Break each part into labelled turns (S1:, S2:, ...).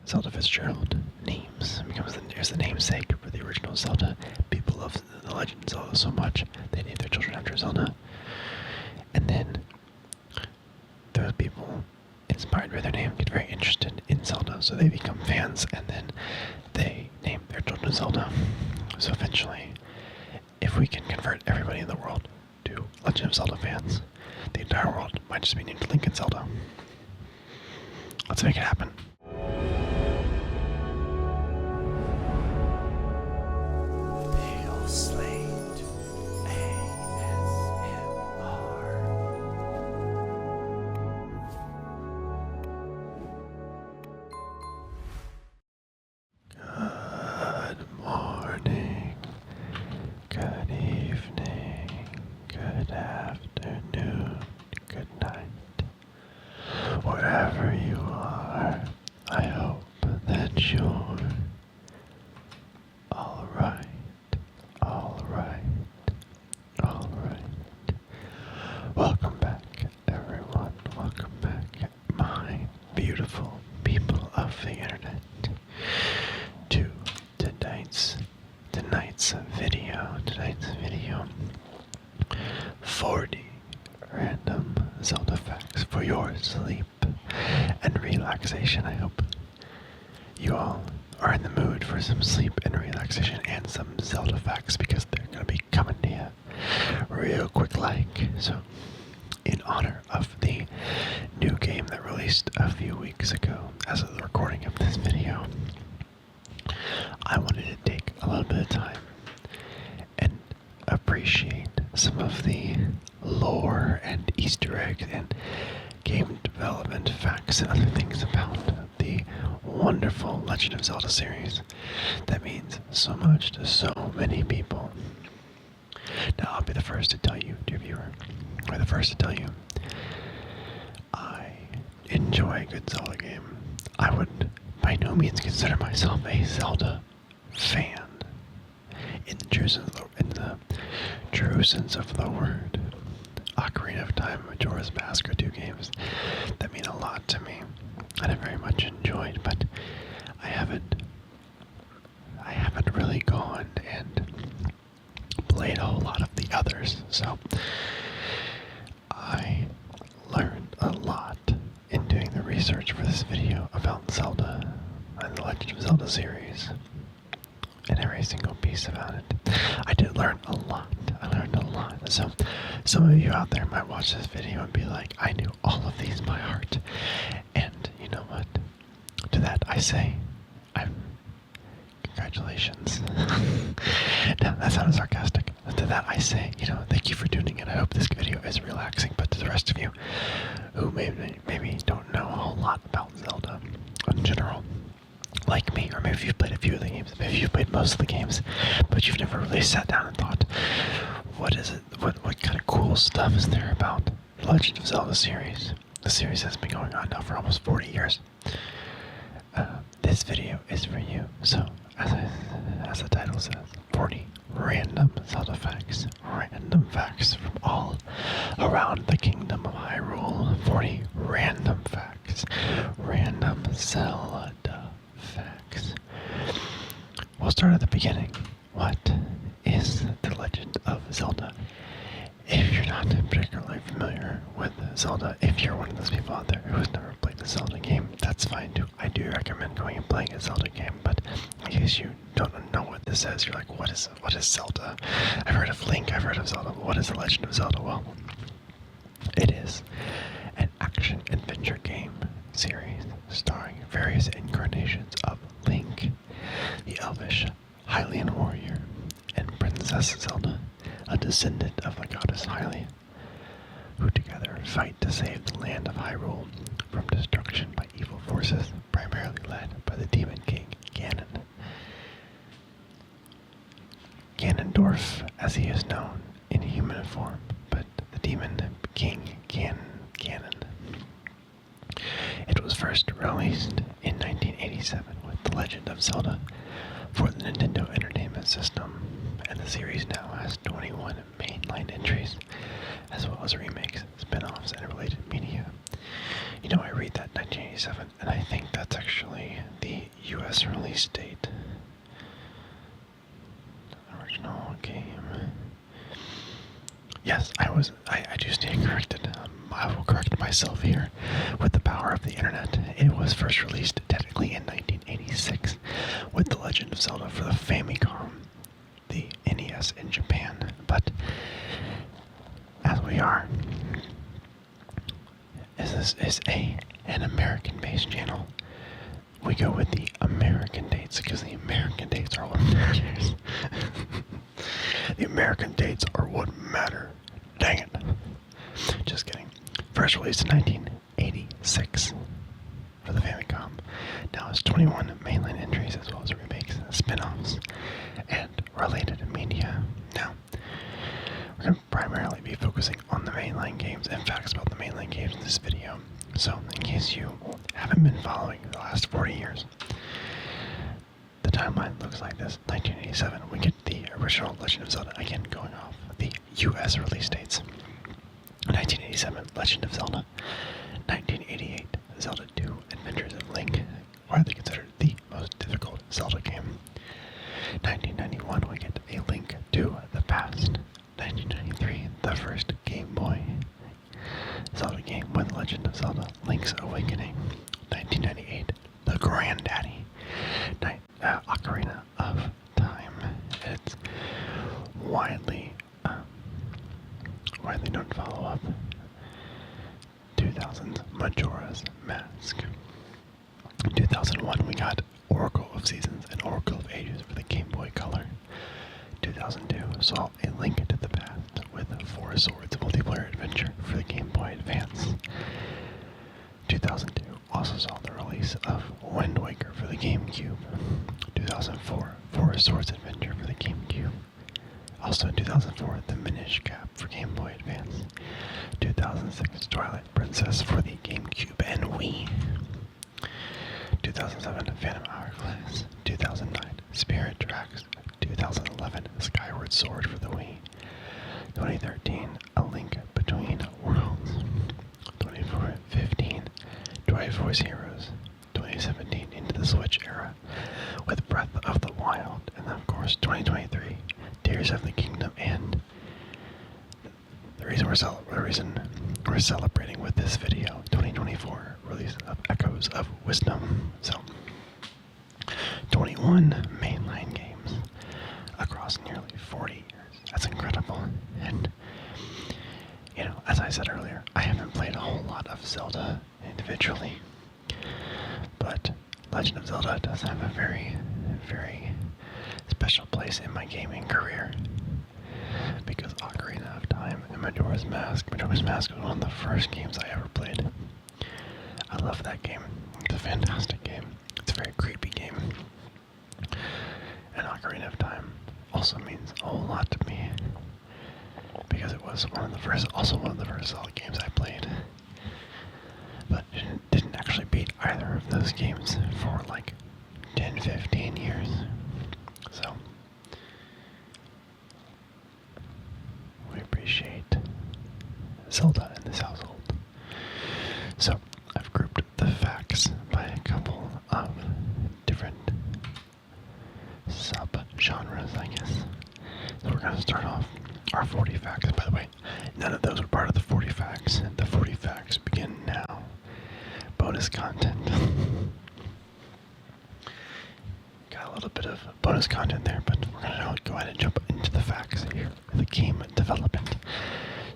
S1: Zelda Fitzgerald names becomes the namesake for the original Zelda. People love the Legend of Zelda so much they named their children after Zelda, and then those people inspired by their name get very interested in Zelda, so they become fans, and then they name their children Zelda. So eventually, if we can convert everybody in the world to Legend of Zelda fans, the entire world might just be named Link and Zelda. Let's make it happen. Pale Slate ASMR. Good morning, good evening, good afternoon, good night. Wherever you are, I hope that you're alright, alright, alright. Welcome back, everyone. Welcome back, my beautiful people of the internet, to tonight's video. 40 random Zelda facts for your sleep and relaxation. I hope you all are in the mood for some sleep and relaxation and some Zelda facts, because they're going to be coming to you real quick like. So, in honor of the new game that released a few weeks ago, as of the recording of this video, I wanted to take a little bit of time and appreciate some of the lore and Easter eggs and game development facts and other things about the wonderful Legend of Zelda series that means so much to so many people. Now, I'll be the first to tell you, dear viewer, I enjoy a good Zelda game. I would by no means consider myself a Zelda fan in the true sense of the word. Ocarina of Time and Majora's Mask are two games that mean a lot to me and I very much enjoyed, but I haven't really gone and played a whole lot of the others, so I learned a lot in doing the research for this video about Zelda and the Legend of Zelda series and every single piece about it. I did learn a lot. So some of you out there might watch this video and be like, I knew all of these by heart. And you know what? To that I say, congratulations. No, that sounded sarcastic. To that I say, thank you for tuning in. I hope this video is relaxing. But to the rest of you who maybe don't know a whole lot about Zelda in general, like me, or maybe you've played a few of the games, maybe you've played most of the games, but you've never really sat down and thought, what is it, what kind of cool stuff is there about the Legend of Zelda series? The series has been going on now for almost 40 years. This video is for you. So, as the title says, 40 random Zelda facts. Random facts from all around the kingdom of Hyrule. 40 random facts. Random Zelda facts. We'll start at the beginning. What is the Legend of Zelda? If you're not particularly familiar with Zelda, if you're one of those people out there who has never played a Zelda game, that's fine too. I do recommend going and playing a Zelda game, but in case you don't know what this is, you're like, what is Zelda? I've heard of Link, I've heard of Zelda, but what is the Legend of Zelda? Well, it is an action-adventure game series starring various incarnations of Link, the elvish Hylian warrior, and Princess Zelda, a descendant of the goddess Hylia, who together fight to save the land of Hyrule from destruction by evil forces, primarily led by the Demon King Ganon. Ganondorf, as he is known in human form, but the Demon King Ganon. It was first released in 1987 with The Legend of Zelda for the Nintendo Entertainment System, and the series now has 21 mainline entries, as well as remakes, spin-offs, and related media. I read that 1987, and I think that's actually the U.S. release date. Original game. Yes, I do stand corrected. I will correct myself here. With the power of the internet, it was first released technically in 1986 with The Legend of Zelda for the Famicom, the NES in Japan. But as we are, as this is an American-based channel, we go with the American dates because the American dates are what matters. The American dates are what matter. Dang it. Just kidding. First released in 1986 for the Famicom. Now it's 21 mainline entries as well as remakes, spin-offs, and related media. Now, we're going to primarily be focusing on the mainline games and facts about the mainline games in this video. So, in case you haven't been following the last 40 years, the timeline looks like this. 1987, we get the original Legend of Zelda, again going off the US release dates. 1987, Legend of Zelda. 1988, Zelda 2, Adventures of Link, widely considered the most difficult Zelda game. 1991, we get A Link to the Past. 1993, the first Game Boy Zelda game with Legend of Zelda, Link's Awakening. 1998, the Granddaddy, Ocarina of Time. It's widely known follow-up. 2000's Majora's Mask. In 2001, we got Oracle of Seasons and Oracle of Ages for the Game Boy Color. 2002 saw A Link to the Past with Four Swords multiplayer adventure for the Game Boy Advance. 2002 also saw the release of Wind Waker for the GameCube. 2004, Four Swords Adventure for the GameCube. Also in 2004, The Minish Cap for Game Boy Advance. 2006, Twilight Princess for the GameCube and Wii. 2007, Phantom Hourglass. 2009, Spirit Tracks. 2011, Skyward Sword for the Wii. 2013, A Link Between Worlds. 2015, Triforce Heroes. 2017, into the Switch era with Breath of the Wild. And then, of course, 2023, Tears of the Kingdom. And the reason we're celebrating with this video, 2024 release of Echoes of Wisdom. So, 21 mainline games across nearly 40 years. That's incredible. And, as I said earlier, I haven't played a whole lot of Zelda individually, but Legend of Zelda does have a very, very special place in my gaming career because Ocarina of Time and Majora's Mask. Majora's Mask was one of the first games I ever played. I love that game. It's a fantastic game. It's a very creepy game. And Ocarina of Time also means a whole lot to me because it was one of the first Zelda games I played. But it didn't actually beat either of those games for like 10, 15 years. So, we appreciate Zelda in this household. So, I've grouped the facts by a couple of different sub-genres, I guess. So we're going to start off our 40 facts. By the way, none of those were part of the 40 facts. The 40 facts begin now. Bonus content. Got a little bit of bonus content there, but we're going to go ahead and jump into the facts here. The game development.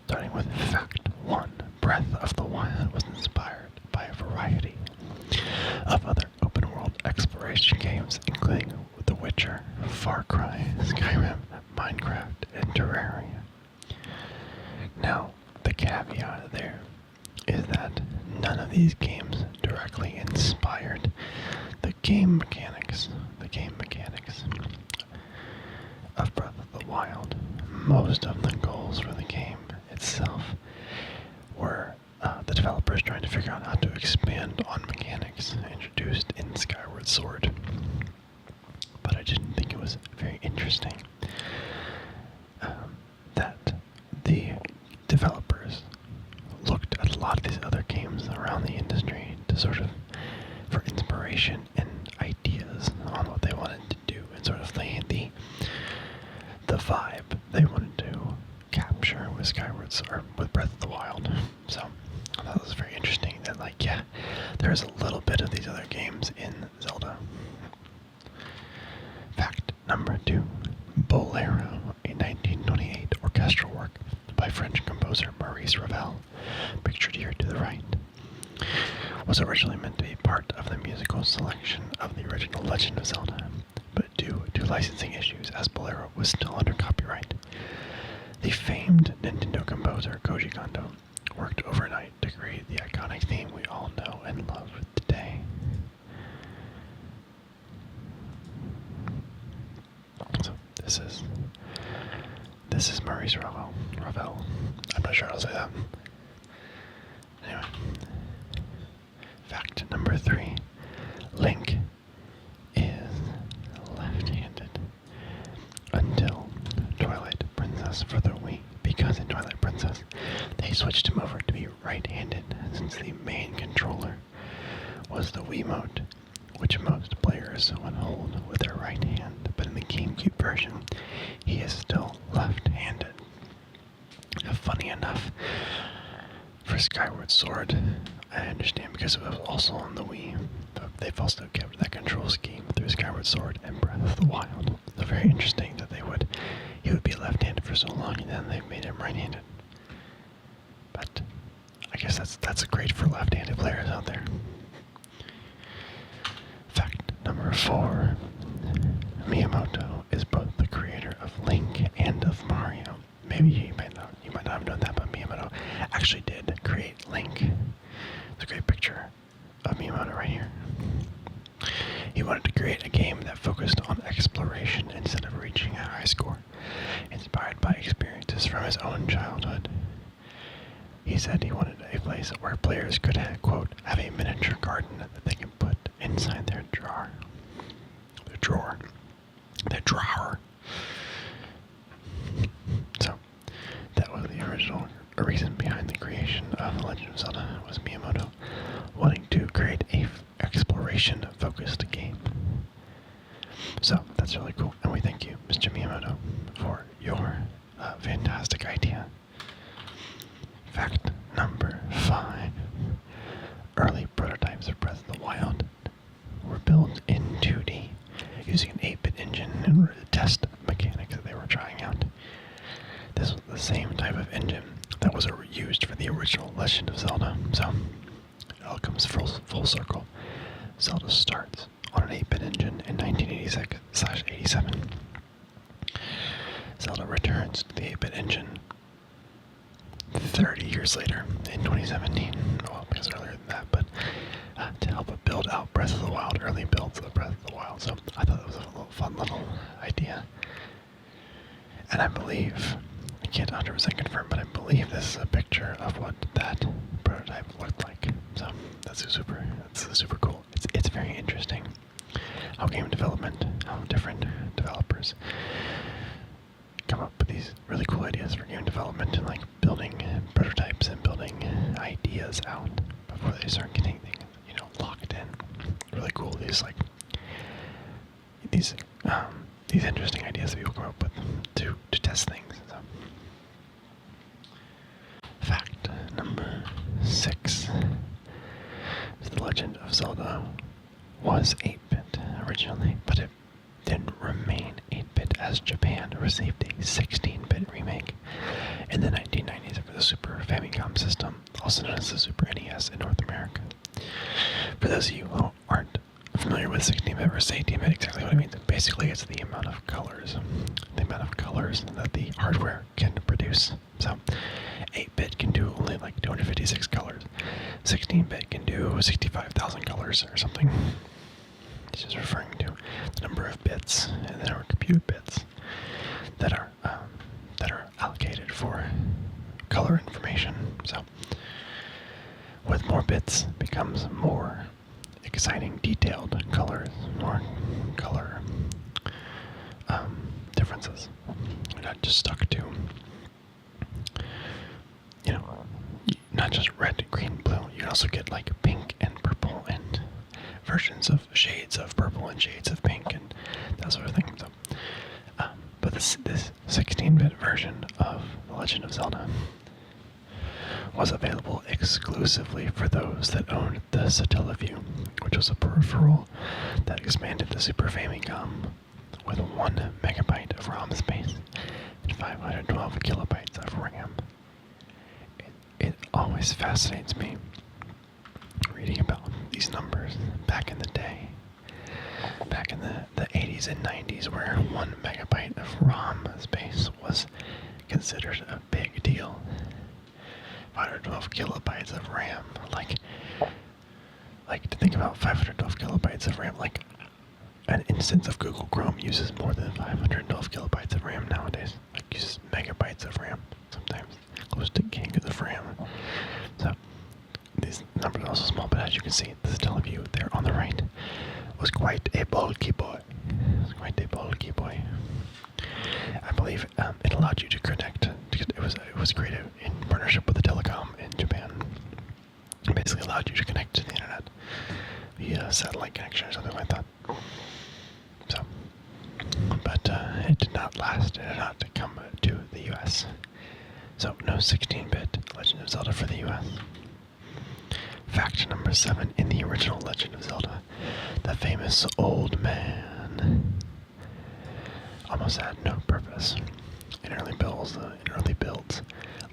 S1: Starting with fact 1. Breath of the Wild was inspired by a variety of other open-world exploration games, including The Witcher, Far Cry, Skyrim, Minecraft, and Terraria. Now, the caveat there is that none of these games directly inspired the game mechanics of Breath of the Wild. Most of the goals for the game itself were the developers trying to figure out how to expand on mechanics introduced in Skyward Sword. But I didn't think it was very interesting that the developers looked at a lot of these other games around the industry to sort of for inspiration and ideas collection of the original Legend of Zelda, but due to licensing issues as Bolero was still under copyright, the famed Nintendo composer Koji Kondo worked overnight to create the iconic theme we all know and love today. So this is Maurice Ravel. I'm not sure how to say that. Anyway. Fact number 3. Link is left-handed until Twilight Princess for the Wii, because in Twilight Princess they switched him over to be right-handed since the main controller was the Wiimote, which most players would hold with their right hand, but in the GameCube version he is still left-handed. Funny enough, for Skyward Sword, I understand because it was also on the Wii, but they've also kept that control scheme through Skyward Sword and Breath of the Wild. So very interesting that he would be left-handed for so long, and then they made him right-handed. But I guess that's great for left-handed players out there. Fact number 4: Miyamoto is both the creator of Link and of Mario. Maybe you might not have known that, but Miyamoto actually did create Link. It's a great picture of Miyamoto right here. He wanted to create a game that focused on exploration instead of reaching a high score, inspired by experiences from his own childhood. He said he wanted a place where players could, quote, have a miniature garden that they can put inside their drawer. So, that was the original reason behind the creation of The Legend of Zelda, was Miyamoto wanting to create a exploration-focused game. So, that's really cool, and we thank you, Mr. Miyamoto, for your fantastic idea. Fact number 5. Early prototypes of Breath of the Wild were built in 2D using an 8-bit engine in order to test mechanics that they were trying out. This was the same type of engine that was used for the original Legend of Zelda, so it all comes full circle. Zelda starts on an 8-bit engine in 1986/87. Zelda returns to the 8-bit engine 30 years later in 2017. Well, because earlier than that, but to help build out Breath of the Wild, early builds of Breath of the Wild. So I thought that was a fun little idea. And I believe, I can't 100% confirm, but I believe this is a picture of what that prototype looked like. So that's super cool. It's very interesting how game development, how different developers come up with these really cool ideas for game development and like building prototypes and building ideas out before they start getting things, locked in. Really cool. These interesting ideas that people come up with to test things. So. Fact number 6: The Legend of Zelda was 8-bit originally, but it didn't remain 8-bit as Japan received a 16-bit remake in the 1990s for the Super Famicom system, also known as the Super NES in North America. For those of you who aren't familiar with 16-bit versus 18-bit, exactly what it means, basically it's the amount of colors that the hardware can produce. So 8-bit can do only like 256 colors, 16-bit can do 65,000 colors or something. It's just referring to the number of bits and the number of compute bits that are allocated for color information. So with more bits becomes more exciting, detailed colors, more color differences. You're not just stuck to, not just red, green, blue. You can also get like pink and purple and versions of shades of purple and shades of pink and that sort of thing. So, but this 16-bit version of The Legend of Zelda was available exclusively for those that owned the Satellaview, which was a peripheral that expanded the Super Famicom with 1 megabyte of ROM space and 512 kilobytes of RAM. It always fascinates me reading about these numbers back in the day 80s and 90s where 1 megabyte of ROM space was considered a big deal. 512 kilobytes of RAM, like to think about 512 kilobytes of RAM, like an instance of Google Chrome uses more than 512 kilobytes of RAM nowadays. Like uses megabytes of RAM, sometimes close to gigs of RAM. So these numbers are also small, but as you can see, this teleview there on the right was quite a bulky boy. I believe it allowed you to connect. It was created in partnership with the telecom in Japan. It basically allowed you to connect to the internet via satellite connection or something like that. So, but it did not last. It did not come to the U.S. So no 16-bit Legend of Zelda for the U.S. Fact number 7: in the original Legend of Zelda, the famous old man almost had no purpose. In early builds,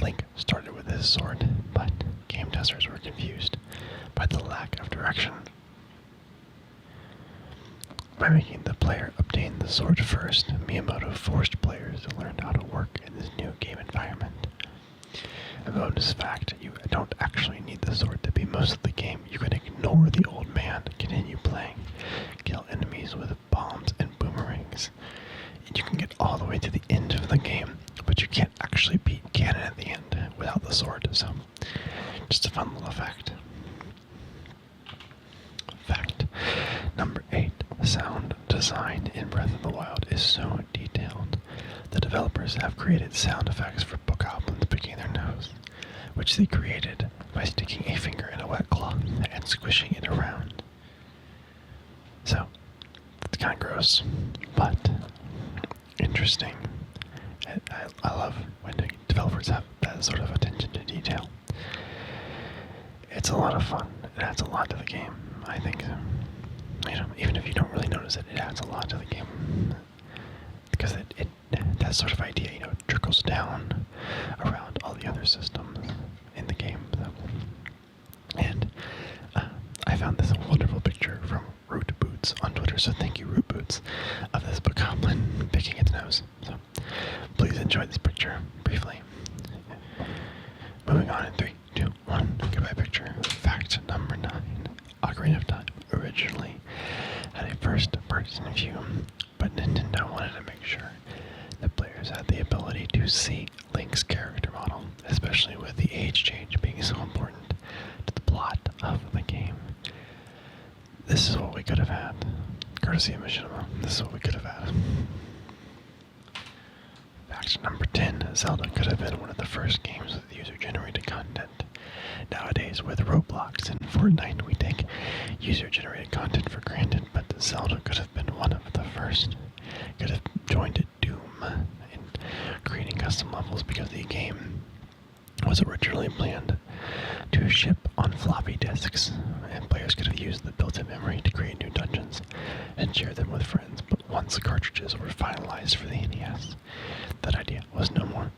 S1: Link started with his sword, but game testers were confused by the lack of direction. By making the player obtain the sword first, Miyamoto forced players to learn how to work in this new game environment. A bonus fact: you don't actually need the sword to be most of the game. You can ignore the old man, continue playing, kill enemies with bombs and boomerangs. And you can get all the way to the end of the game, but you can't actually beat Ganon at the end without the sword, so just a fun little fact. Fact number 8: sound design in Breath of the Wild is so detailed. The developers have created sound effects for bokoblins picking their nose, which they created by sticking a finger in a wet cloth and squishing it around. So, it's kind of gross, but interesting. I love when developers have that sort of attention to detail. It's a lot of fun. It adds a lot to the game, I think. Even if you don't really notice it, it adds a lot to the game. Because that sort of idea, trickles down around all the other systems in the game. And I found this wonderful picture from Root Boots on Twitter, so thank you, Root Boots, of this bokoblin picking its nose. So please enjoy this picture briefly. Moving on in 3, 2, 1, goodbye picture. Fact number 9: Ocarina of Time originally had a first-person view, but Nintendo wanted to make sure that players had the ability to see Link's character model, especially with the age change being so important to the plot of the game. This is what we could have had. Courtesy of Machinima, this is what we could have had. Fact number 10: Zelda could have been one of the first games with user-generated content. Nowadays, with Roblox and Fortnite, we take user-generated content for granted, but Zelda could have been one of the first. Could have joined Doom in creating custom levels because the game was originally planned to ship on floppy disks, and players could have used the built-in memory to create new dungeons and share them with friends. But once the cartridges were finalized for the NES, that idea was no more.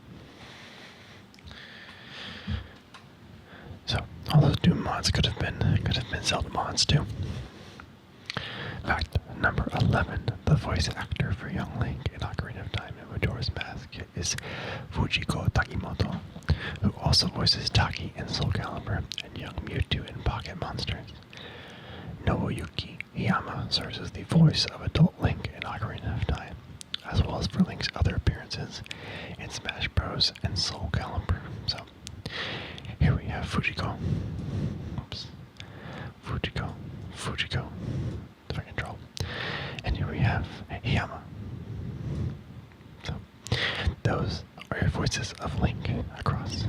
S1: So all those Doom mods could have been Zelda mods too. Fact number 11: the voice actor for young Link in Ocarina of Time and Majora's Mask is Fujiko Takimoto, who also voices Taki in Soul Calibur and young Mewtwo in Pocket Monsters. Nobuyuki Hiyama serves as the voice of adult Link in Ocarina of Time, as well as for Link's other appearances in Smash Bros. And Soul Calibur. So here we have Fujiko. Oops. Fujiko. If I can draw. And here we have Hiyama. So those are your voices of Link across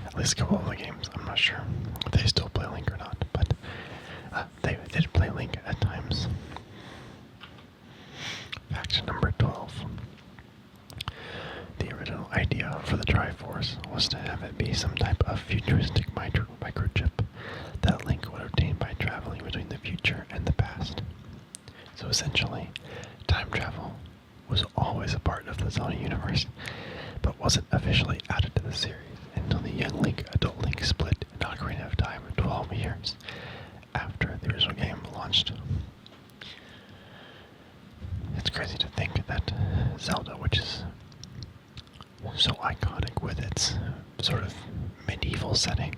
S1: at least a couple of the games. I'm not sure if they still play Link or not, but they did play Link at times. Fact number 12. The original idea for the Triforce was to have it be some type of futuristic microchip that Link would obtain by traveling between the future and the past. So essentially, time travel was always a part of the Zelda universe, but wasn't officially added to the series until the young Link, adult Link split in Ocarina of Time 12 years after the original game launched. crazy to think that Zelda, which is so iconic with its sort of medieval setting,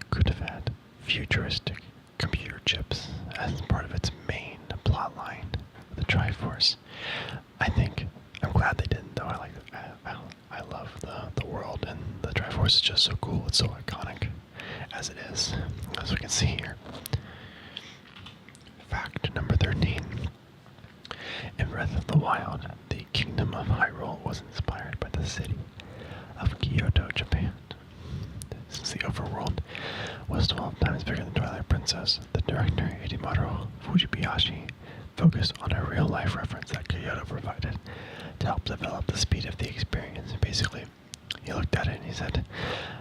S1: could have had futuristic computer chips as part of its main plot line, the Triforce. I'm glad they didn't, though. I love the world, and the Triforce is just so cool. It's so iconic as it is, as we can see here. Fact number 13. In Breath of the Wild, the Kingdom of Hyrule was inspired by the city of Kyoto, Japan. Since the overworld was 12 times bigger than Twilight Princess, the director Hidemaru Fujibayashi focused on a real-life reference that Kyoto provided to help develop the speed of the experience. Basically, he looked at it and he said,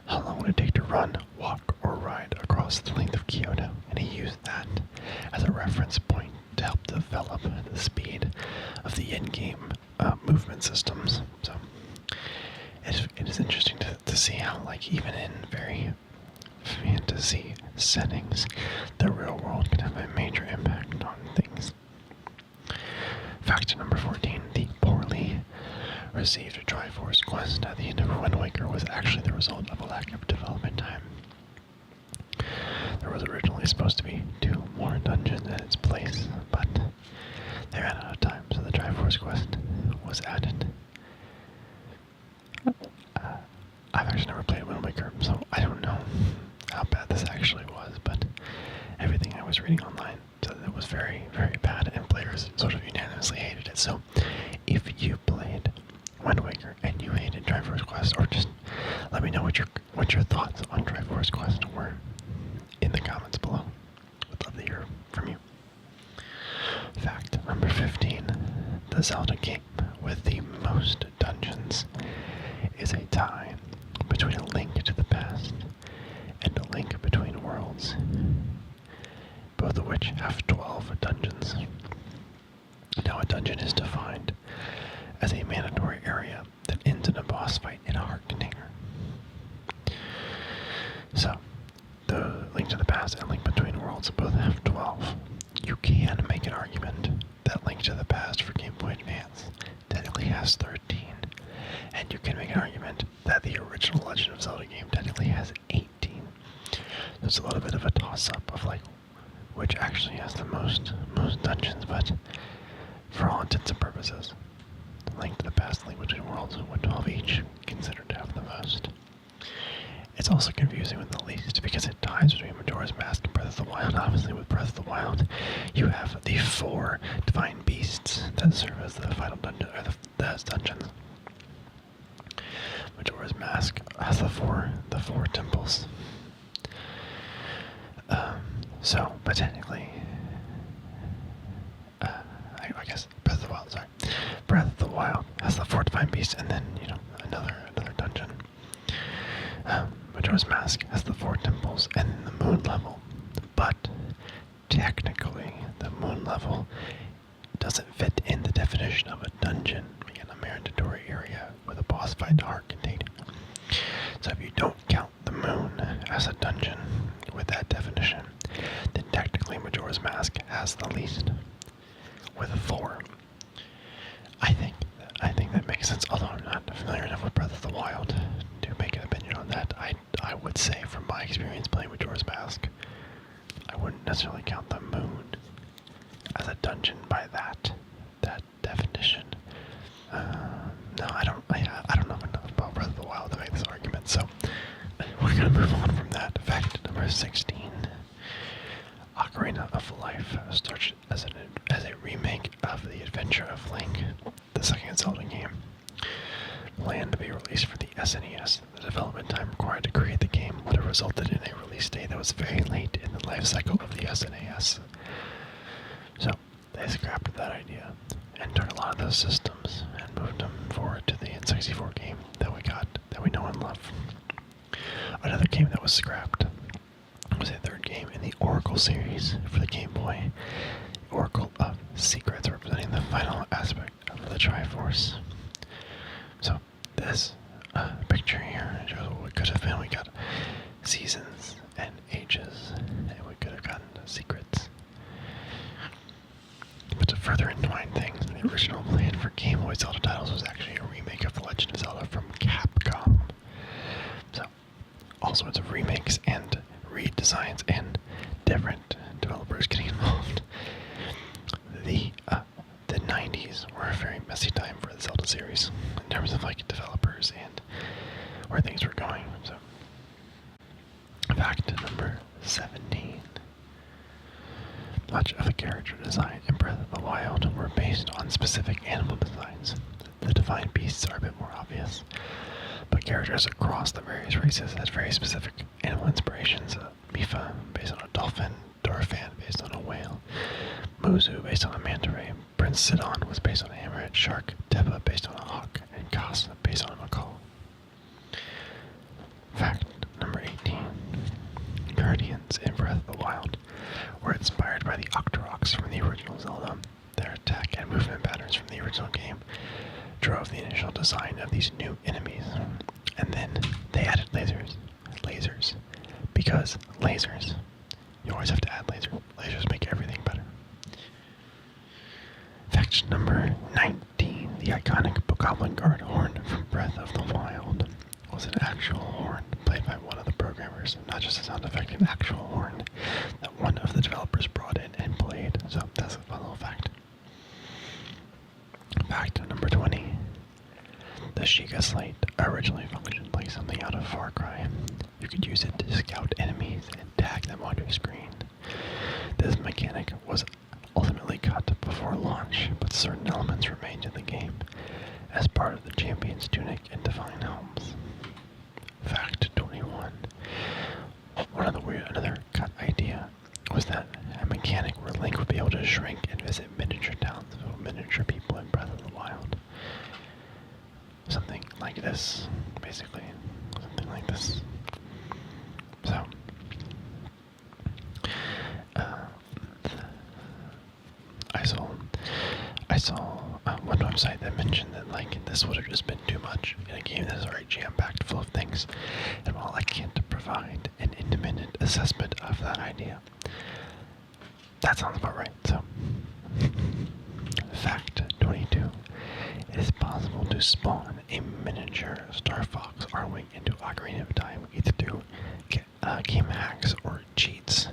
S1: how long would it take to run, walk, or ride across the length of Kyoto? And he used that as a reference point to help develop the speed of the in-game movement systems. So it is interesting to see how, like, even in very fantasy settings, the real world can have a major impact on things. Fact number 14. The poorly received Triforce quest at the end of Wind Waker was actually the result of a lack of development time. There was originally supposed to be 2 more dungeons in its place, but they ran out of time, so the Triforce quest was added. I've actually never played Wind Waker, so I don't know how bad this actually was, but everything I was reading online said it was very, very bad, and players sort of unanimously hated it. So if you played Wind Waker and you hated Triforce Quest, or just let me know what your thoughts on Triforce Quest were in the comments below. Would love to hear from you. Fact number 15. The Zelda game with the most dungeons is a tie between A Link to the Past and A Link Between Worlds, both of which have 12 dungeons. Now, a dungeon is defined as a mandatory area that ends in a boss fight in a heart container. So, the Link to the Past and Link Between Worlds both have 12. You can make an argument that Link to the Past for Game Boy Advance technically has 13. And you can make an argument that the original Legend of Zelda game technically has 18. There's a little bit of a toss-up of, like, which actually has the most dungeons, but for all intents and purposes, Link to the Past and Link Between Worlds, with 12 each, considered to have the most. It's also confusing with the least because it ties between Majora's Mask and Breath of the Wild. Obviously, with Breath of the Wild, you have the 4 divine beasts that serve as the final dungeon, or the dungeons. Majora's Mask has the four temples. But technically, I guess Breath of the Wild. Sorry, Breath of the Wild has the 4 divine beasts, and then another dungeon. Majora's Mask has the 4 temples and the moon level, but technically the moon level doesn't fit in the definition of a dungeon, being a mandatory area with a boss fight and a heart containing. So if you don't count the moon as a dungeon with that definition, then technically Majora's Mask has the least, with 4. I think that makes sense, although I'm not familiar enough with Breath of the Wild to make an opinion on that. I would say, from my experience playing Majora's Mask, I wouldn't necessarily count the moon as a dungeon by that definition. No, I don't know enough about Breath of the Wild to make this argument, so we're gonna move on from that. Fact number 16. Ocarina of Life started as a remake of The Adventure of Link, the second Zelda game. Planned to be released for the SNES, the development time required to create the game would have resulted in a release date that was very late in the life cycle of the SNES. So, they scrapped that idea and took a lot of those systems and moved them forward to the N64 game that we know and love. Another game that was scrapped was a third game in the Oracle series for the Game Boy, Oracle of Secrets, representing the final aspect of the Triforce. So this picture here shows what we could have been. We got seasons and ages, and we could have gotten secrets. But to further entwine things, the original plan for Game Boy Zelda titles was actually a remake of The Legend of Zelda from Capcom. So, all sorts of remakes and redesigns and different developers getting involved. The 90s were a very messy time for the Zelda series in terms of like developers and where things were going. So, fact number 17. Much of the character design in Breath of the Wild were based on specific animal designs. The divine beasts are a bit more obvious, but characters across the various races had very specific animal inspirations. Mifa based on a dolphin, Dorphan based on a whale, Muzu based on a manta ray, Prince Sidon was based on a hammerhead shark, Teba based on a hawk, and Kasa based on a macaw. Fact number 18. Guardians in Breath of the Wild were inspired by the Octoroks from the original Zelda. Their attack and movement patterns from the original game drove the initial design of these new enemies. And then they added lasers. Lasers. Because lasers. You always have to add lasers. Lasers make everything better. Fact number 19. The iconic Bokoblin Guard horn from Breath of the Wild was an actual horn played by one of the programmers, not just a sound effect, an actual horn that one of the developers brought in and played. So that's a fun little fact. Fact number 20. The Sheikah Slate originally functioned like something out of Far Cry. You could use it to scout enemies and tag them on your screen. This mechanic was ultimately cut before launch, but certain elements remained in the game as part of the Champion's Tunic and Divine Helms. Fact 21. Another cut idea was that a mechanic where Link would be able to shrink and visit miniature towns of miniature people in Breath of the Wild. Something like this, basically. Something like this. So, I saw one website that mentioned that like this would have just been too much in a game that is already jam-packed full of things, and while I can't provide an independent assessment of that idea, that sounds about right. So, fact 22. It is possible to spawn a miniature Star Fox Arwing into Ocarina of Time either through game hacks or cheats.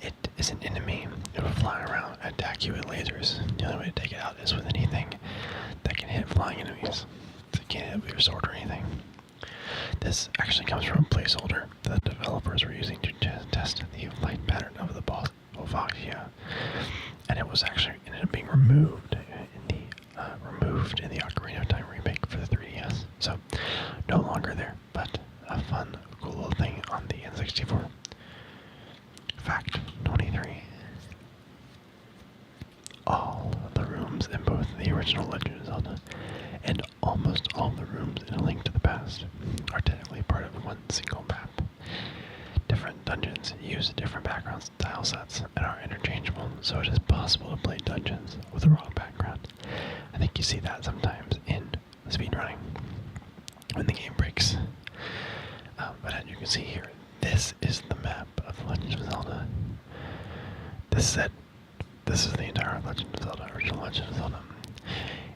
S1: It is an enemy. It will fly around and attack you with lasers. The only way to take it out is with anything that can hit flying enemies. So you can't hit it with your sword or anything. This actually comes from a placeholder that the developers were using to test the flight pattern of the boss Volvagia, and it was actually ended up being removed in the Ocarina of Time remake for the 3DS. So no longer there, but a fun, cool little thing on the N64. Fact 23. All the rooms in both the original Legend of Zelda and almost all the rooms in A Link to the Past are technically part of one single map. Different dungeons use different background style sets and are interchangeable, so it is possible to play dungeons with the wrong background. I think you see that sometimes in speedrunning when the game breaks. But as you can see here, this is the map of The Legend of Zelda. This is the entire Legend of Zelda, original Legend of Zelda.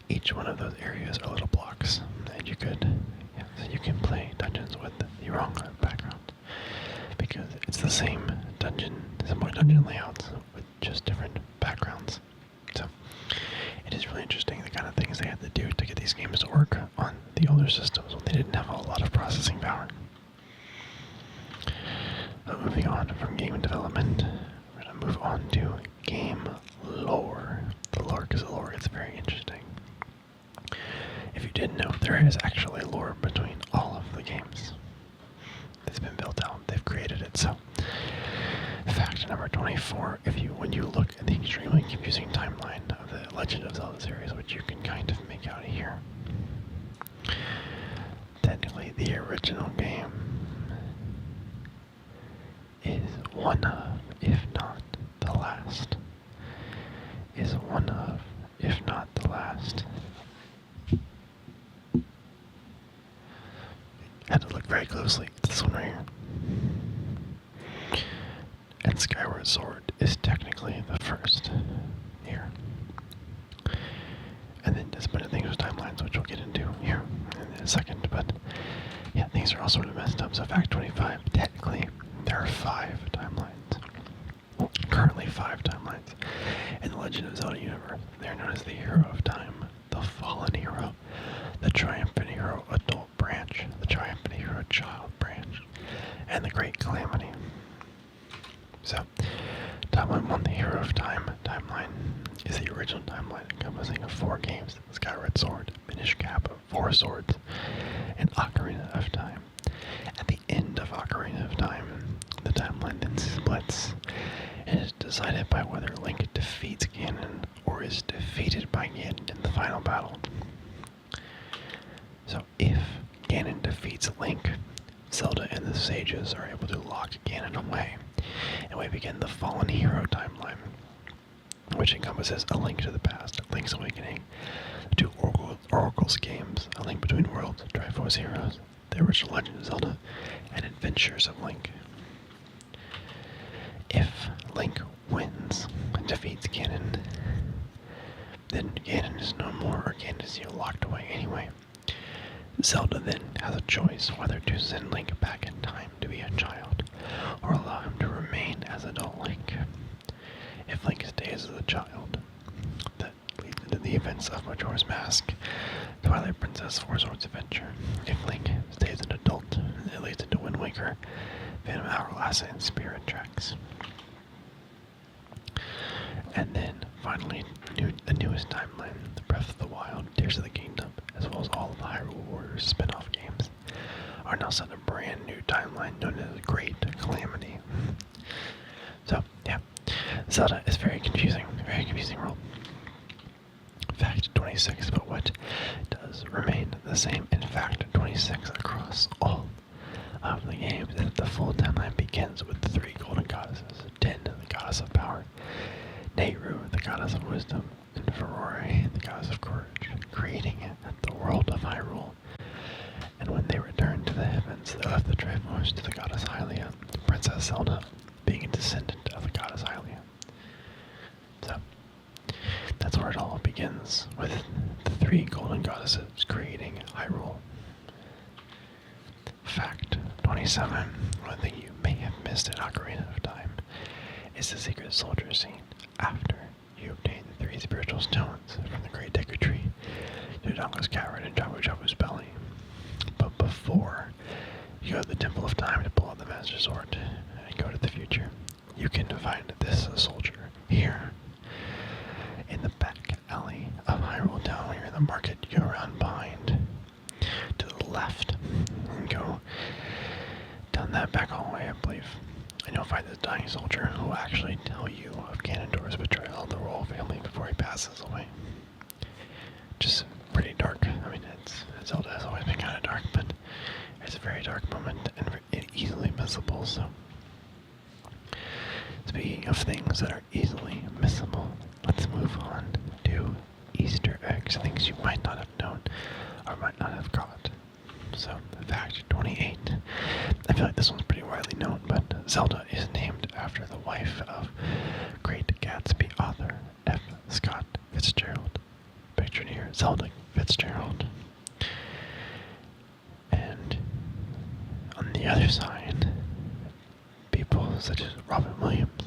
S1: Each one of those areas are little blocks, and you can play dungeons with the wrong background, because it's the same similar dungeon layouts with just different backgrounds. So it is really interesting the kind of things they had to do to get these games to work on the older systems when they didn't have a lot of processing power. But moving on from game development, we're going to move on to game lore. The lore gets very interesting. If you didn't know, there is actually lore between all of the games. It's been built out. They've created it. So, fact number 24. When you look at the extremely confusing timeline of the Legend of Zelda series, which you can kind of make out here, technically the original game is one of, if not the last. Is one of, if not the last. Had to look very closely. It's this one right here. And Skyward Sword is technically the first here. all sort of messed up. So fact 25, technically, there are 5 timelines. Currently 5 timelines in the Legend of Zelda universe. They're known as the Hero of Time, the Fallen Hero, the Triumphant Hero Adult Branch, the Triumphant Hero Child Branch, and the Great Calamity. So, Timeline 1, the Hero of Time timeline, is the original timeline encompassing of 4 games: Skyward Sword, Minish Cap, 4 Swords, and Ocarina of Time. At the end of Ocarina of Time, the timeline then splits and is decided by whether Link defeats Ganon or is defeated by Ganon in the final battle. So if Ganon defeats Link, Zelda and the sages are able to lock Ganon away, and we begin the Fallen Hero timeline, which encompasses A Link to the Past, Link's Awakening, 2 Oracle's games, A Link Between Worlds, Triforce Heroes, the original Legend of Zelda, and Adventures of Link. If Link wins and defeats Ganon, then Ganon is no more, or Ganon is locked away anyway. Zelda then has a choice whether to send Link back in time to be a child, or allow him to remain as adult Link. If Link stays as a child, that leads into the events of Majora's Mask, Twilight Princess, Four Swords Adventure. If Link stays an adult, it leads into Wind Waker, Phantom Hourglass, and Spirit Tracks. And then, finally, the newest timeline, the Breath of the Wild, Tears of the Kingdom, as well as all of the Hyrule Warriors spin-off games, are now set a brand new timeline known as Great Calamity. So, yeah, Zelda is very confusing world. Fact 26, but what does remain the same in Fact 26 across all of the games is that the full timeline begins with the 3 golden goddesses: Din, the goddess of power; Nehru, the goddess of wisdom; and Ferrari, the goddess of courage, creating the world of Hyrule. And when they returned to the heavens, they left the Triforce to the goddess Hylia, Princess Zelda being a descendant of the goddess Hylia. So, that's where it all begins, with the 3 golden goddesses creating Hyrule. Fact 27, one thing you may have missed in Ocarina of Time, is the secret soldier scene after you obtain the 3 spiritual stones from the Great Deku Tree, Dodongo's Cavern, and Jabu Jabu's belly. But before you go to the Temple of Time to pull out the Master Sword and go to the future, you can find this soldier here in the back alley of Hyrule Town. When you're in the market, you go around behind to the left and go down that back hallway, I believe. And you'll find this dying soldier who will actually tell you of Ganondorf's betrayal of the royal family before he passes away. Just pretty dark. I mean, Zelda has always been kind of dark, but it's a very dark moment and easily missable. So, speaking of things that are easily missable, let's move on to Easter eggs, things you might not have known or might not have caught. So, fact 28. I feel like this one's pretty widely known, but Zelda is named after the wife of Great Gatsby author F. Scott Fitzgerald. Pictured here, Zelda Fitzgerald. And on the other side, people such as Robin Williams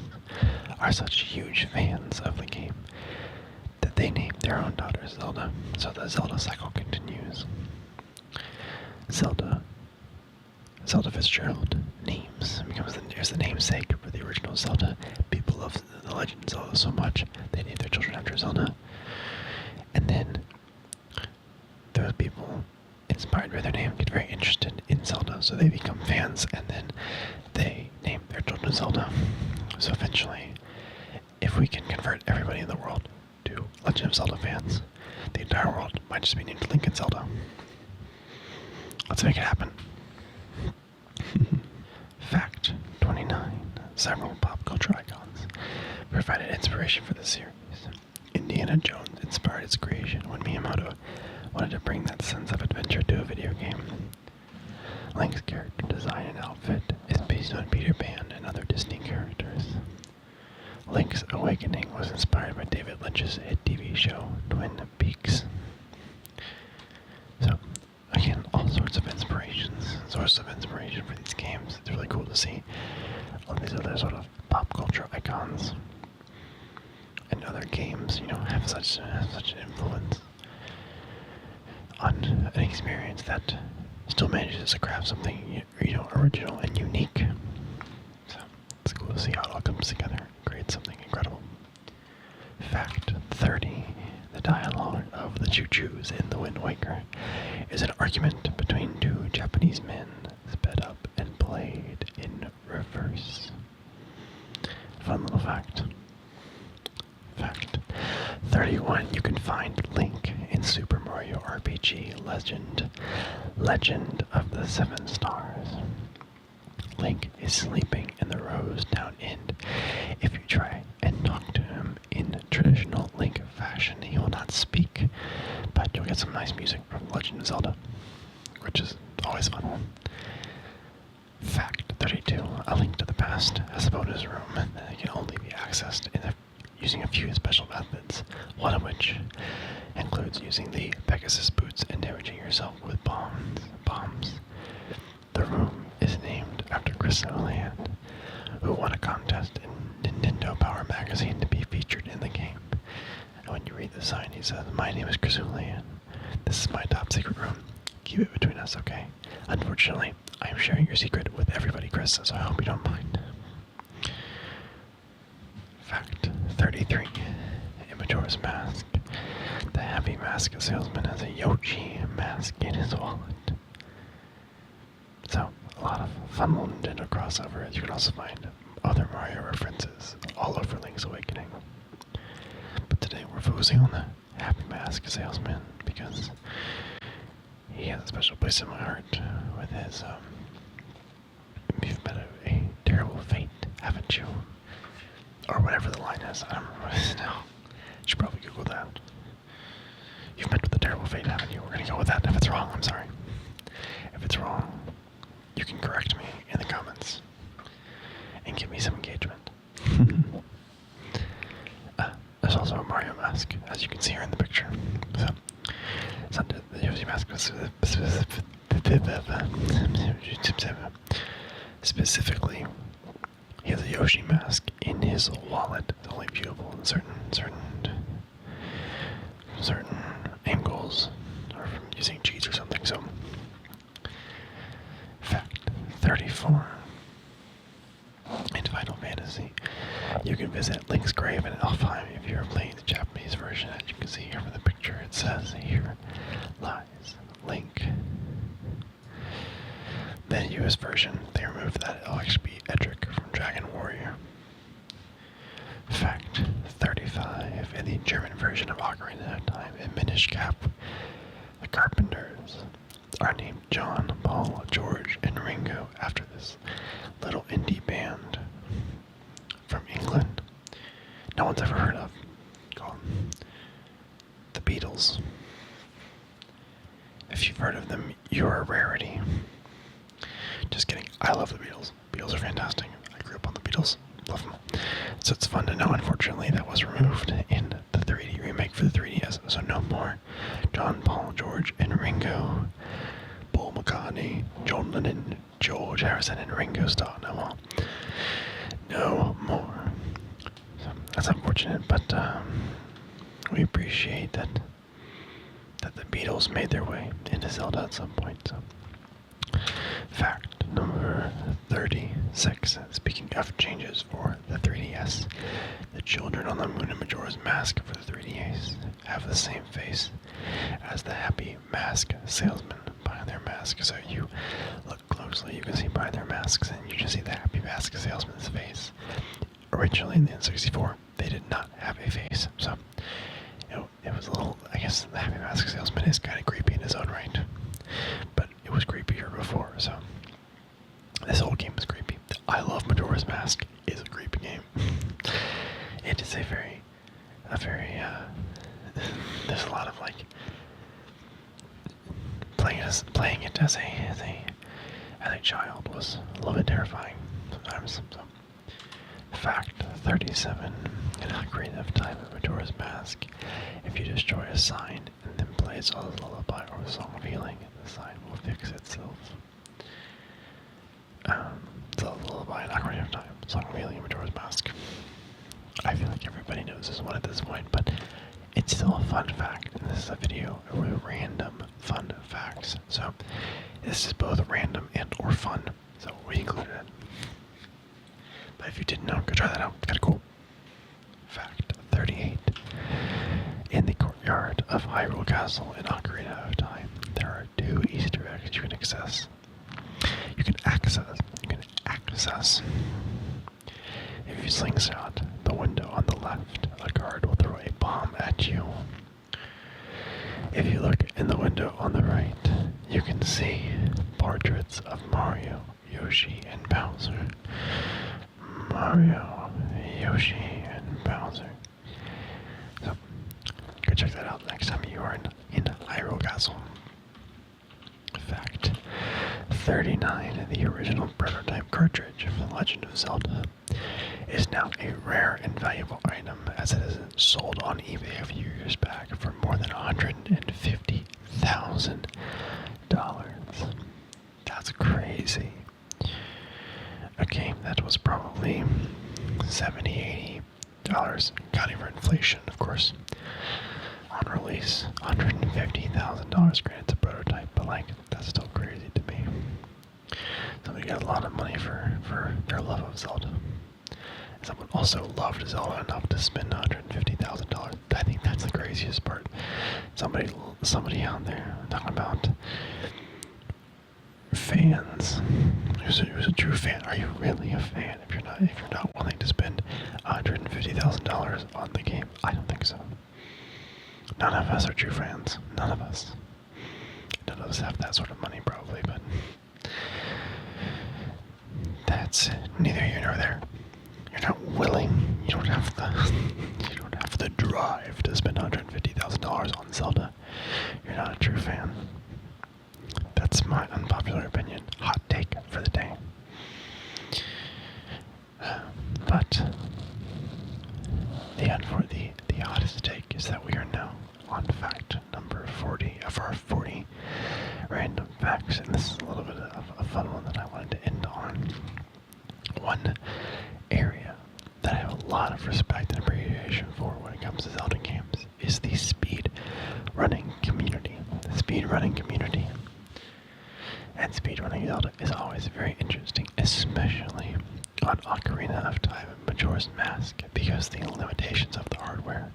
S1: are such huge fans of the game that they named their own daughter Zelda, so the Zelda cycle continues. Zelda Fitzgerald names becomes the namesake for the original Zelda. People love the Legend of Zelda so much, they name their children after Zelda. And then those people inspired by their name get very interested in Zelda, so they become fans, and then they name their children Zelda. So eventually, if we can convert everybody in the world to Legend of Zelda fans, the entire world might just be named Link and Zelda. Let's make it happen. Fact 29. Several pop culture icons provided inspiration for the series. Indiana Jones inspired its creation when Miyamoto wanted to bring that sense of adventure to a video game. Link's character design and outfit is based on Peter Pan and other Disney characters. Link's Awakening was inspired by David Lynch's hit TV show, Twin Peaks. So, again, all sorts of inspirations. So source of inspiration for these games. It's really cool to see all these other sort of pop culture icons and other games, have such an influence on an experience that still manages to craft something, original and unique. So it's cool to see how it all comes together and create something incredible. Fact 30. The dialogue of the choo-choos in The Wind Waker is an argument between two Japanese men sped up and played in reverse. Fun little fact. Fact 31. You can find Link in Super Mario RPG Legend of the Seven Stars. Link is sleeping in the Rose Town Inn. If you try and talk to him in traditional Link fashion, he will not speak, but you'll get some nice music from Legend of Zelda, which is always fun. Fact 32. A Link to the Past has a bonus room that can only be accessed using a few special methods, one of which includes using the Pegasus boots and damaging yourself with bombs. The room is named after Chris O'Land, who won a contest in Nintendo Power Magazine to be featured in the game. And when you read the sign, he says, "My name is Chris O'Land. This is my top secret room. Keep it between us, okay? Unfortunately, I am sharing your secret with everybody, Chris, so I hope you don't mind." Fact 33. In Majora's Mask, the Happy Mask salesman has a Yoshi mask in his wallet. So, a lot of fun little Nintendo crossovers. You can also find other Mario references all over Link's Awakening. But today we're focusing on the Happy Mask salesman because he has a special place in my heart with his, you've met a terrible fate, haven't you? Or whatever the line is. I don't remember what it is now. Should probably Google that. You've met with a terrible fate, haven't you? We're gonna go with that. If it's wrong, I'm sorry. If it's wrong, you can correct me in the comments and give me some engagement. There's also a Mario mask, as you can see here in the picture. So, it's not the Yoshi mask, specifically, he has a Yoshi mask in his wallet. It's only viewable in certain angles, or from using cheats or something. So, fact 34. In Final Fantasy, you can visit Link's grave in Alfheim if you are playing the Japanese version. As you can see here from the picture, it says, "Here lies Link." The US version, they removed that. It'll actually be Edric from Dragon Warrior. Fact 35. In the German version of Ocarina of Time in Minish Cap, the Carpenters are named John, Paul, George, and Ringo after this little indie band from England no one's ever heard of, called the Beatles. If you've heard of them, you're a rarity. Just kidding. I love the Beatles. Beatles are fantastic. I grew up on the Beatles. Love them. So it's fun to know, unfortunately, that was removed in the 3D remake for the 3DS. So no more John, Paul, George, and Ringo. Paul McCartney, John Lennon, George Harrison, and Ringo Starr. No more. So that's unfortunate, but we appreciate that the Beatles made their way into Zelda at some point. So. Fact number 36. Speaking of changes for the 3DS, the children on the Moon in Majora's Mask for the 3DS have the same face as the Happy Mask salesman behind their mask. So you look closely, you can see behind their masks, and you just see the Happy Mask salesman's face. Originally in the N64, they did not have a face, so it was a little, I guess the Happy Mask salesman is kind of creepy in his own right. But it was creepier before, so this whole game is creepy. I love Majora's Mask. It's a creepy game. It is a very there's a lot of like playing it as a child was a little bit terrifying sometimes. So. Fact 37. In Ocarina of Time in Majora's Mask, if you destroy a sign and then play its lullaby or a song of healing, the sign will fix itself. Zelda Lullaby and Ocarina of Time, Song of Healing, and Majora's Mask. I feel like everybody knows this one at this point, but it's still a fun fact. And this is a video with random fun facts. So this is both random and or fun. So we included it. But if you didn't know, go try that out. It's kind of cool. Fact 38. In the courtyard of Hyrule Castle in Ocarina of Time, there are 2 Easter eggs you can access. If you slingshot the window on the left, a guard will throw a bomb at you. If you look in the window on the right, you can see portraits of Mario, Yoshi, and Bowser. Mario, Yoshi, and Bowser. So, go check that out next time you are in Hyrule Castle. Fact 39. The original prototype cartridge for The Legend of Zelda is now a rare and valuable item, as it is sold on eBay a few years back for more than $150,000. That's crazy. A game that was probably $70, $80, counting for inflation, of course, on release. $150,000. Granted, it's a prototype, but like, that's still crazy to me. Somebody got a lot of money for their love of Zelda. Someone also loved Zelda enough to spend $150,000. I think that's the craziest part. Somebody out there talking about fans. Who's a true fan? Are you really a fan if you're not willing to spend $150,000 on the game? I don't think so. None of us are true fans. None of us. None of us have that sort of money, probably, but that's neither here nor there. You're not willing. You don't have the drive to spend $150,000 on Zelda. You're not a true fan. That's my unpopular opinion. Hot take for the day. But the hottest take is that we are now on fact number 40 of our 40 random facts, and this is a little bit of a fun one that I wanted to end on. One area that I have a lot of respect and appreciation for when it comes to Zelda games is the speedrunning community. The speedrunning community. And speedrunning Zelda is always very interesting, especially on Ocarina of Time and Majora's Mask, because the limitations of the hardware,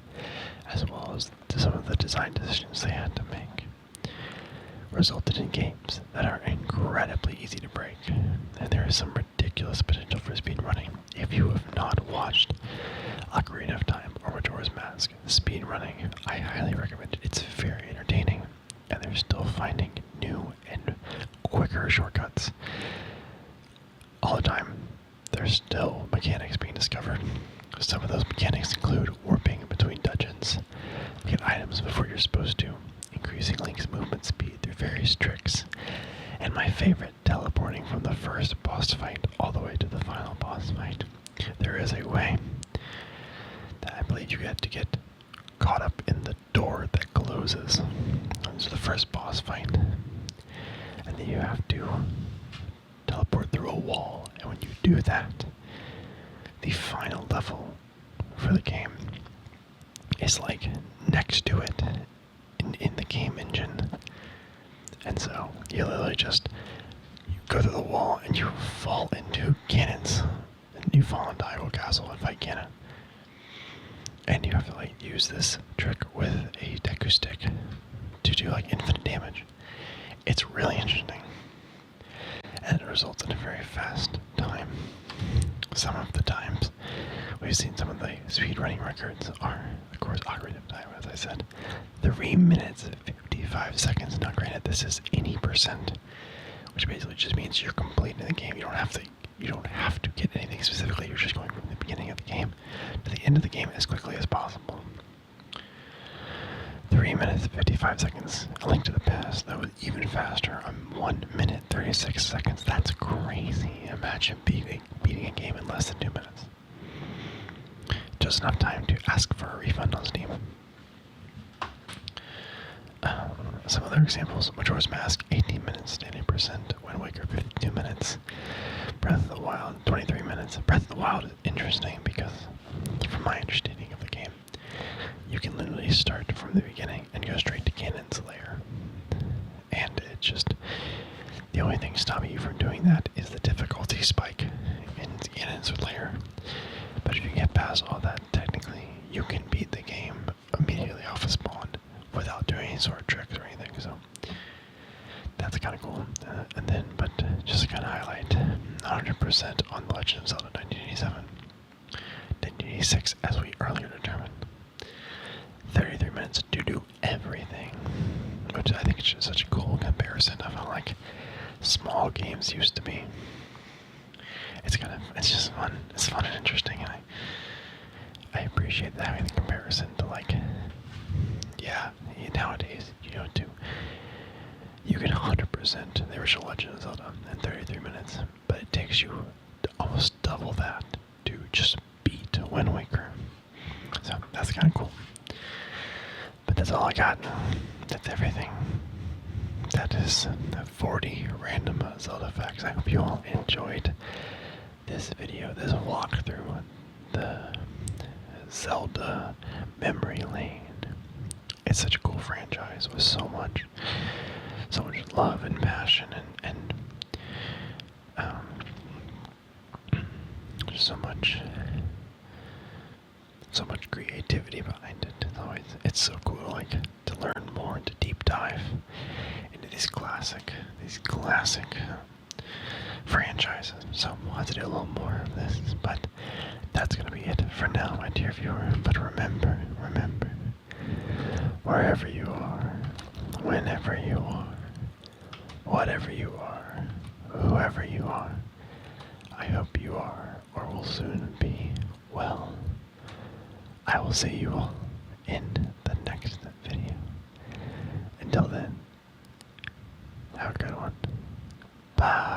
S1: as well as some of the design decisions they had to make, resulted in games that are incredibly easy to break. And there is some ridiculous potential for speedrunning. If you have not watched Ocarina of Time or Majora's Mask, speedrunning, I highly recommend it. It's very entertaining, and they're still finding new and quicker shortcuts all the time. There's still mechanics being discovered. Some of those mechanics include warping between dungeons, get items before you're supposed to, increasing Link's movement speed through various tricks, and my favorite, teleporting from the first boss fight all the way to the final boss fight. There is a way that I believe you have to get caught up in the door that closes. This is the first boss fight, and then you have to teleport through a wall, and when you do that, the final level for the game is like next to it in the game engine. And so you literally just go through the wall and you fall into cannons, and you fall into Hyrule Castle and fight Ganon. And you have to like use this trick with a Deku stick to do like infinite damage. It's really interesting, and it results in a very fast time. Some of the times we've seen some of the speedrunning records are, of course, Ocarina of Time, as I said, 3 minutes and 55 seconds. Now, granted, this is 80%, which basically just means you're completing the game. You don't have to get anything specifically. You're just going from the beginning of the game to the end of the game as quickly as possible. 3 minutes, 55 seconds. A Link to the Past, that was even faster. 1 minute, 36 seconds. That's crazy. Imagine beating a game in less than 2 minutes. Just enough time to ask for a refund on Steam. Some other examples: Majora's Mask, 18 minutes, 90%. Wind Waker, 52 minutes. Breath of the Wild, 23 minutes. Breath of the Wild is interesting because, from my understanding of the game, you can literally start from the beginning and go straight to Ganon's lair. And it's just, the only thing stopping you from doing that is the difficulty spike in Ganon's lair. But if you get past all that, technically, you can beat the game immediately off of spawn without doing any sort of tricks or anything, so that's kind of cool. And then, but just to kind of highlight, 100% on The Legend of Zelda 1987. 1986, as we earlier determined. 33 minutes to do everything, which I think is just such a cool comparison of how, like, small games used to be. It's just fun. It's fun and interesting, and I appreciate having the comparison to, like, yeah, nowadays, you can 100% the original Legend of Zelda in 33 minutes, but it takes you almost double that to just beat Wind Waker. So that's kind of cool. But that's all I got. That's everything. That is 40 random Zelda facts. I hope you all enjoyed this video, this walkthrough, the Zelda Memory Lane. It's such a cool franchise with so much love and passion and so much creativity behind it. It's so cool, like, to learn more and to deep dive into these classic franchises. So we'll have to do a little more of this, but that's gonna be it for now, my dear viewer. But remember, wherever you are, whenever you are, whatever you are, whoever you are, I hope you are, or will soon be, well. I will see you all in the next video. Until then, have a good one. Bye.